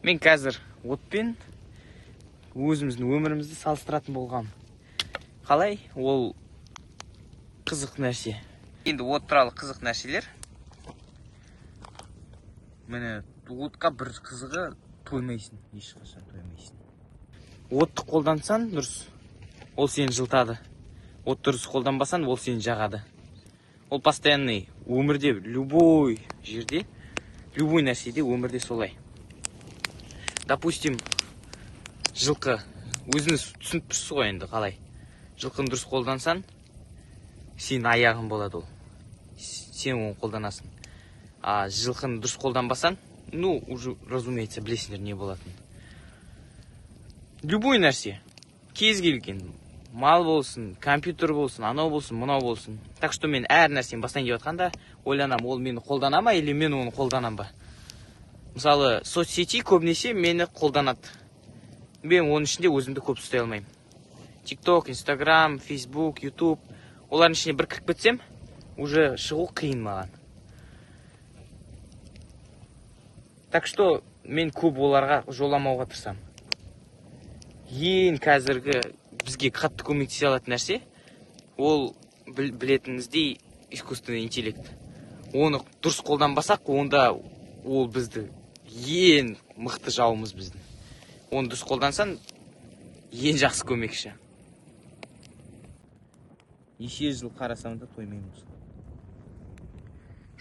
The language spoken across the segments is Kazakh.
Мен қазір отпен өзіміздің өмірімізді салыстыратын болғам. Қалай? Ол қызық нәрсе. Енді от туралы қызық нәрселер. Міне, отқа бір қызығы тоймайсың, ешқашан тоймайсың. Отты қолдансан дұрыс, ол сені жылтады. От дұрыс қолданбасан, ол сені жағады. Ол постоянный өмірде, любой жерде, любой нәрседе өмірде солай. Допустим, жылқы өзіңіз түсініп тұрсыз ғой енді қалай. Жылқыны дұрыс қолдансан, сен аяғың болады ол. Сен оны қолданасың. А жылқыны дұрыс қолданбасан, ну, уже, разумеется, білесіңдер не болатын. Любой нәрсе, кез келген, мал болсын, компьютер болсын, анау болсын, мынау болсын. Так что мен әр нәрсені бастайын деп жатқанда, ойланам, ол мені қолданама, или мен оны қолданам ба? Мысалы, соцсети көбінесе мені қолданады. Мен оның ішінде өзімді көп ұстай алмаймын. TikTok, Instagram, Facebook, YouTube. Олардың ішіне бір кіріп кетсем, уже шығу қиын маған. Так что мен көп оларға жоламауға тырысам. Ең қазіргі бізге қатты көмектесе алатын нәрсе, ол білетіңіздей искусственный интеллект. Оны дұрыс қолданбасақ, онда ол бізді ең мықты жауымыз біздің. Оны дұрыс қолдансан, ең жақсы көмекші. Неше жыл қарасам да тоймаймыз.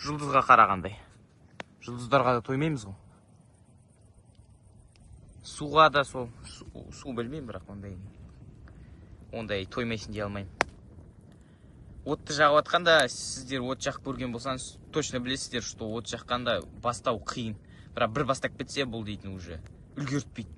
Жұлдызға қарағандай. Жұлдыздарға да тоймаймыз ғой. Суға да сол. Су білмеймін, бірақ ондай тоймайсың дей алмаймын. Отты жағып атқанда, сіздер от жақ көрген болсаңыз, точно білесіздер, что от жаққанда бастау қиын. Бірақ бір бастап кетсе, бұл дейтін уже үлгертпейді.